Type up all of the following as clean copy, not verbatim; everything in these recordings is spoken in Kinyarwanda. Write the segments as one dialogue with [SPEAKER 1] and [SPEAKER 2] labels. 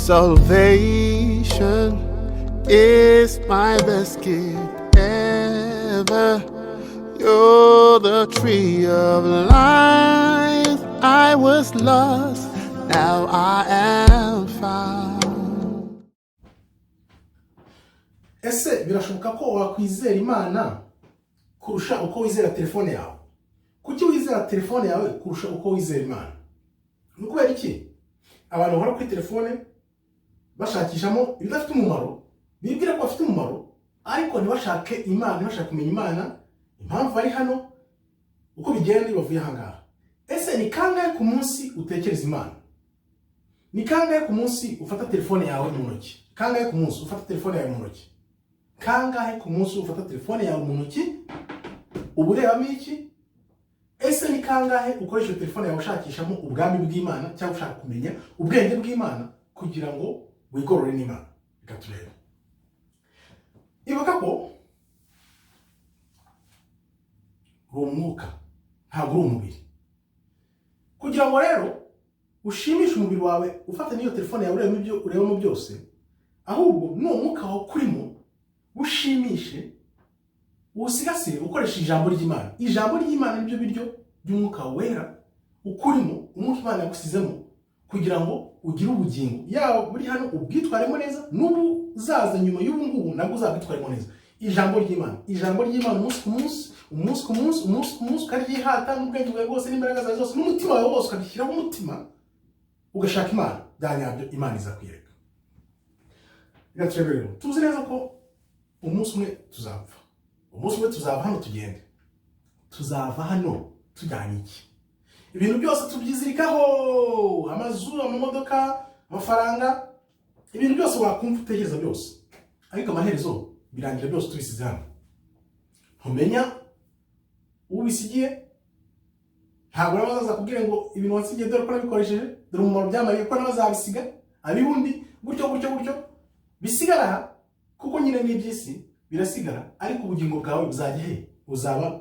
[SPEAKER 1] Salvation is my best gift ever. You're the tree of life. I was lost, now I am found.
[SPEAKER 2] Ese birashoboka ko wakwizera Imana kurusha uko wizera telefone yawe? Kuki wizera telefone yawe kurusha uko wizera Imana? Nukubera iki? Abantu bahora kuri telefone bashakishamo ibidafite umumaro, bibwira ko bafite umumaro, ariko ntibashake Imana, ntibashake kumenya Imana, impamvu ari hano, uko bigenda bavuye ahangaha. Ese ni kangahe ku munsi utekereza Imana? Ni kangahe ku munsi ufata telefone yawe mu ntoki? Kangahe ku munsi ufata telefone yawe mu ntoki? Kangahe ku munsi ufata telefone yawe mu ntoki? Uburebamo iki? Ese ni kangahe ukoresha telefone yawe ushakishamo ubwami bw'Imana cyangwa ushaka kumenya ubwenge bw'Imana kugira ngo wigorore n'Imana? Reka turebe. Ibuka ko umwuka ntabwo uri umubiri. Kugira ngo rero ushimishe umubiri wawe ufata n'iyo telefone yawe urebamo byose, ahubwo n'umwuka wawe kurimo ushimishe, usigasire ukoresha ijambo ry'Imana. Ijambo ry'Imana nibyo biryo by'umwuka wera ukurimo, umwuka Imana yagusizemo kugira ngo ugire ubugingo. Yawe buri hano ubwitwaremo neza, n'ubu zaza nyuma y'ubu ngubu nabwo uzabwitwaremo neza. Ijambo ry'Imana umunsi ku munsi, umunsi ku munsi ukaryihata n'ubwenge bwawe bwose n'imbaraga zawe zose n'umutima wawe wose ukabishyiraho umutima, ugashaka Imana byanyabyo, Imana izakwiyereka. Reka turebe rero, tuzi neza ko umunsi umwe tuzapfa. Umunsi umwe tuzava hano tugende. Tuzava hano tujyanye iki? Ibintu byose tubyizirikaho, amazu, amamodoka, amafaranga, ibintu byose wakumva utekereza byose, ariko amaherezo birangira byose tubisize hano. Ntumenya ubisigiye, ntabwo nabazaza kubwira ngo ibintu wasigiye dore ko nabikoresheje, dore umumaro byamariye ko nabazabisiga, abibundi gutyo bisigara, kuko nyine n'iby'isi birasigara, ariko ubugingo bwawe buzajya he? Uzaba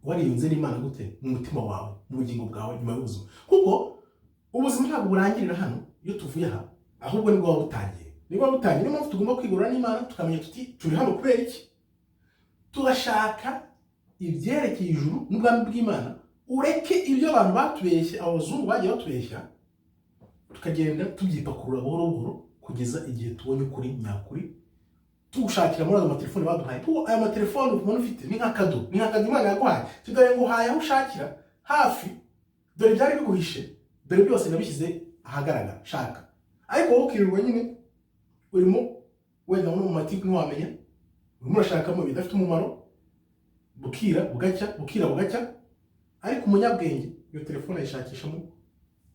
[SPEAKER 2] wariyunze n'Imana gute mu mutima wawe, mu bugingo bwawe nyuma y'ubuzima. Kuko ubuzima ntabwo burangirira hano iyo tuvuye aha, ahubwo nibwo waba butangiye. Niyo mpamvu tugomba kwigorora n'Imana, tukamenya tuti turi hano kubera iki? Tugashaka ibyerekeye ijuru n'ubwami bw'Imana, ureke ibyo abantu batubeshye, abazungu bagiye batubeshya, tukagenda tubyipakurura buhoro buhoro kugeza igihe tubonye ukuri nyakuri, tugushakira muri ayo matelefone baduhaye. Kuko ayo matelefone umuntu ufite ni nk'akado, Imana yaguhaye. Tudore ngo uhaye aho ushakira hafi, dore byari biguhishe, dore byose nabishyize ahagaragara, shaka. Ariko wowe ukirirwa nyine urimo wenda mu matiki ntiwamenya, urimo urashakamo ibidafite umumaro, bukira bugacya, ariko umunyabwenge iyo telefone ayishakishamo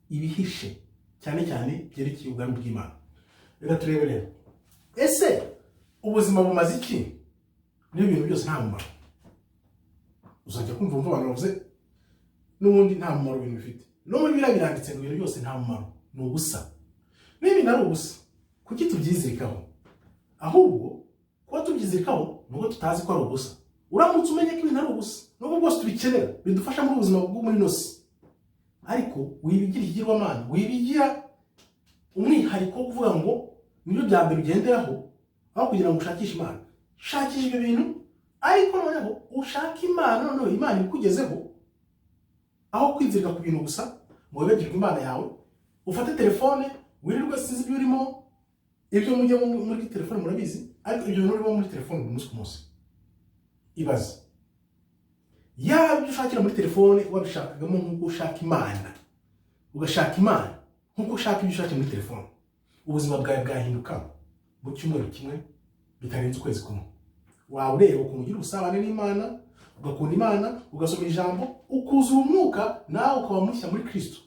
[SPEAKER 2] ibihishe cyane cyane byerekeye ubwami bw'Imana. Reka turebe rero, ese ubuzima bumaze iki niyo ibintu byose nta mumaro? Uzajya kumva abantu bavuze n'ubundi nta mumaro ibintu bifite. No muri biriya biranditse ngo ibintu byose nta mumaro, ni ubusa. Niba ari ubusa, kuki tubyizirikaho? Ahubwo kuba tubyizirikaho nubwo tutazi ko ari ubusa. Uramutse umenye ko ibintu ari ubusa, nubwo bwose tubikenera, bidufasha muri ubuzima bwo muri nosi, ariko wibigira ikigirwamana, wibigira umwihariko wo kuvuga ngo nibyo bya mbere ugenderaho, aho kugira ngo ushakishe Imana. Shakisha ibyo bintu, ariko noneho ushaka Imana, noneho Imana ikugezeho, aho kwizirika ku bintu gusa ngo wibagirwe Imana yawe. Ufate telefone wirirwe sinzi ibyo urimo, ibyo mujye muri telefone murabizi, ariko ibyo bintu urimo muri telefone umunsi ku munsi. Ibaze, yaba ibyo ushakira muri telefone wabishakagamo nk'uko ushaka Imana, ugashaka Imana nk'uko ushaka ibyo ushakira muri telefone, ubuzima bwawe bwahinduka mu cyumweru kimwe bitarenze ukwezi kumwe. Waba ureba ukuntu ugira ubusabane n'Imana, ugakunda Imana, ugasoma ijambo, ukuzura umwuka, nawe ukaba mushya muri Kristo.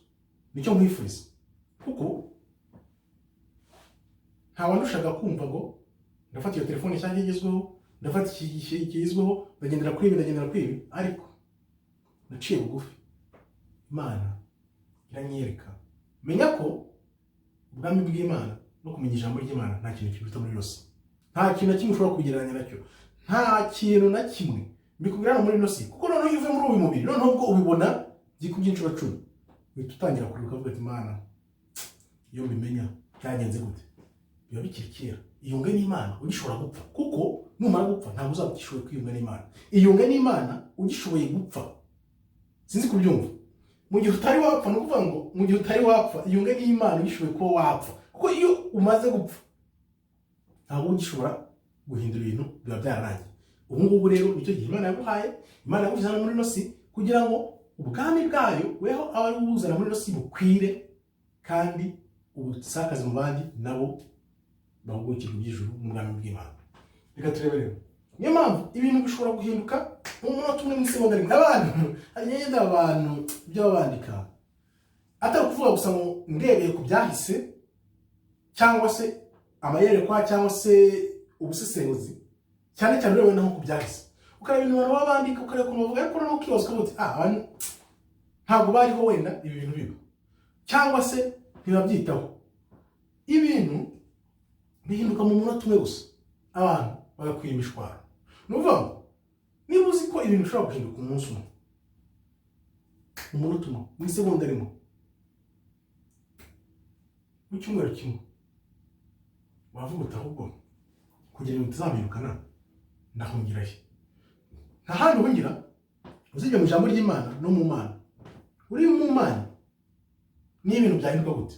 [SPEAKER 2] Nicyo nkwifuriza, kuko nta wandushaga kumva ngo ndafata iyo telefone cyangwa igezweho, ndafata iki kigezweho, ndagendera kuri ibi, ariko naciye bugufi. Imana iranyereka, menya ko ubwami bw'Imana no kumenya ijambo ry'Imana nta kintu kiruta muri yose. Nta kintu na kimwe ushobora kugereranya nacyo, nta kintu na kimwe mbikubwira muri nosi. Kuko noneho iyo uvuye muri uyu mubiri, noneho ubwo ubibona byikubye inshuro 10, uhita utangira kuribuka uvuga ati Imana iyo mbimenya byagenze gute biba bikiri kera iyunge n'Imana ugishobora gupfa kuko numara gupfa ntabwo uzabishoboye kwiyunga n'Imana iyunge n'Imana ugishoboye gupfa sinzi kubyumva mu gihe utari wapfa no kuvuga ngo mu gihe utari wapfa iyunge n'Imana ugishoboye kuba wapfa kuko iyo umaze gupfa ntabwo ugishobora guhindura ibintu biba byararangiye ubu ngubu rero nicyo gihe Imana yaguhaye Imana yagushyize hano muri ino si kugira ngo ubwami bwayo weho aba ari buzana muri ino si bukwire kandi ubusakaze mu bandi nabo bahugukirwa iby'ijuru mu bwami bw'Imana. Reka turebe rero niyo mpamvu ibintu bishobora guhinduka mu munota umwe n'isegonda rimwe abantu agenda abantu ibyo babandika atari kuvuga gusa ngo ndebeye ku byahise cyangwa se amayerekwa cyangwa se ubusesenguzi cyane cyane urewe naho ku byahise ukareba ibintu abantu babandika ukareba ukuntu bavuga ariko noneho ukibaza ukavuga uti abantu ntabwo bariho wenda ibi bintu biba cyangwa se ntibabyitaho ibintu bihinduka mu munota umwe gusa abantu bagakwiye imishwaro ni ukuvuga ngo niba uzi ko ibintu bishobora guhinduka umunsi umwe mu munota umwe mu isegonda rimwe mu cyumweru kimwe wavuga uti ahubwo kugira ngo tuzabirukana ndahungira he nta handi uhungira uzijya mu ijambo ry'Imana no mu Mana uri mu Mana ni ibintu byahinduka gute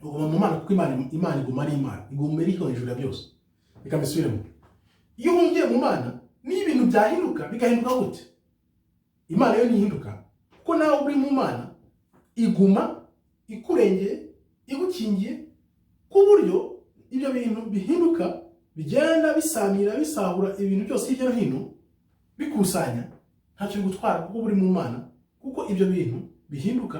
[SPEAKER 2] uguma mu Mana kuko Imana iguma ari Imana iguma iri hejuru ya byose reka mbisubiremo iyo uhungiye mu Mana ni ibintu byahinduka bigahinduka gute Imana yo ntihinduka kuko nawe uri mu Mana iguma ikurengeye igukingiye ku buryo ibyo bintu bihinduka bigenda bisamira bisahura ibintu byose hirya no hino bikusanya ntacyo bigutwara kuko uri mu Mana kuko ibyo bintu bihinduka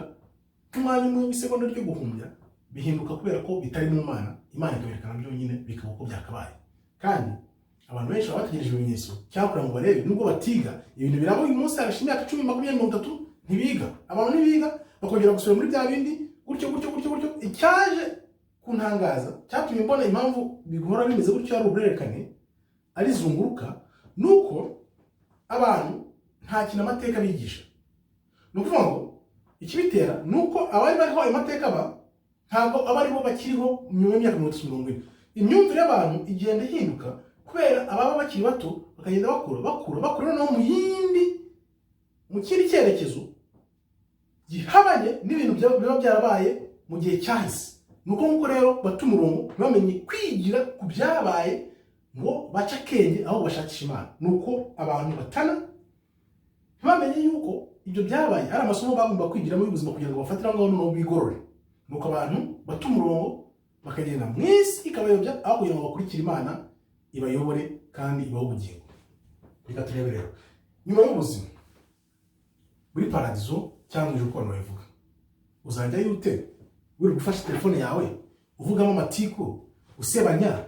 [SPEAKER 2] nk'umwanya umwe w'isegonda ryo guhumbya bihinduka kubera ko bitari mu Mana Imana ikaberekana byonyine bikaba uko byakabaye kandi abantu benshi baba bategereje ibimenyetso cyakora ngo barebe nubwo batiga ibintu birabo uyu munsi harashe imyaka 10 20 30 ntibiga abantu ntibiga bakongera gusubira muri bya bindi gutyo icyaje kuntangaza cyatumye mbona impamvu bigora bimeze gutyo ari uburerekane ari zunguruka nuko abantu nta kintu amateka bigisha nukuvuga ngo ikibitera nuko abari bariho ayo mateka ba ntabwo abari bo bakiriho nyuma y'imyaka 30 imyumvire y'abantu igenda ihinduka kubera ababa bakiri bato bakagenda bakura no mu kindi cyerekezo gihabanye n'ibintu biba byarabaye mu gihe cyahise nuko nkuko rero batumurongo bamenye kwigira ku byabaye ngo baca kenge aho bashakisha Imana nuko abantu batana bamenye yuko ibyo byabaye ari amasomo bagomba kwigira mu buzima kugira ngo bafatire ngaho no bigorore nuko abantu batumurongo bakagenda mwisi ikabayobya aho kugira ngo bakurikire Imana ibayobore kandi ibaho ubugingo. Reka turebe rero nyuma y'ubuzima muri paradizo cyangwa ijuru uko babivuga uzajya yute wiri gufasha telefone yawe uvugamo amatiku usebanya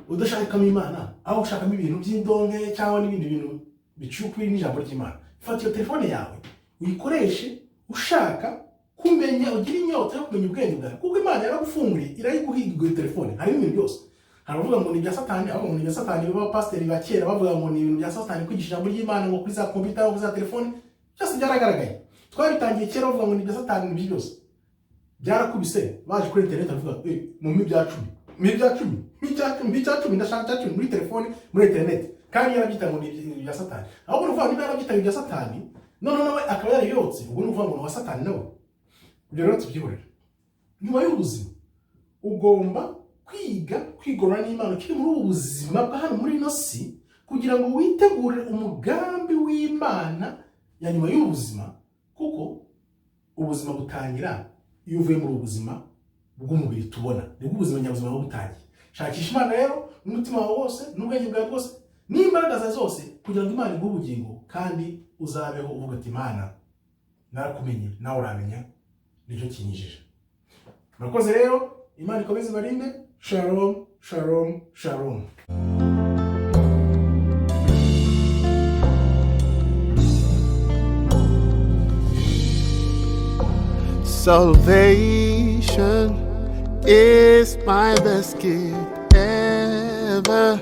[SPEAKER 2] udashakamo Imana aho ushakamo ibintu by'indonke cyangwa n'ibindi bintu bicukwi n'ijambo ry'Imana fata iyo telefone yawe uyikoreshe ushaka kumenya ugira inyota yo kumenya ubwenge bwawe kuko Imana yaragufunguriye irayiguhiga iyo telefone harimo ibintu byose haravuga ngo ni bya satani aho ngo ni bya satani baba pastor bakera bavuga ngo ni ibintu bya satani kwigisha ijambo ry'Imana ngo kuri za computer no kuri za telefone cyose byaragaragaye twabitangiye kera bavuga ngo ni bya satani n'ibyo byose byarakubise baje kuri internet avuga mu bya 10 ndashaka 10 muri telefone muri internet kandi yarabyita ngo ni bya satani aho uvuga niba yarabyita bya satani none nawe akaba yariyotse ubwo ni uvuga ngo wa satani nawe ibyo rero tubyihorera nyuma y'ubuzima ugomba kwigorora n'Imana kiri muri ubu buzima bwa hano muri ino si kugira ngo witegure umugambi w'Imana ya nyuma y'ubuzima kuko ubuzima butangira iyo uvuye muri ubuzima bw'umubiri tubona nibwo ubuzima nyabuzima bwo butangiye shakisha Imana rero n'umutima wawe wose n'ubwenge bwawe bwose n'imbaraga zawe zose kugira ngo Imana iguhe ubugingo kandi uzabeho uvuga ati Imana narakumenye nawe uramenya nicyo kinyijije. Murakoze rero Imana ikomeze ibarinde. Shalom, shalom, shalom.
[SPEAKER 1] Salvation is my best gift ever.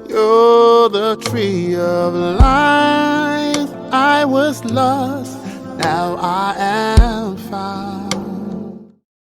[SPEAKER 1] You're the tree of life. I was lost, now I am found.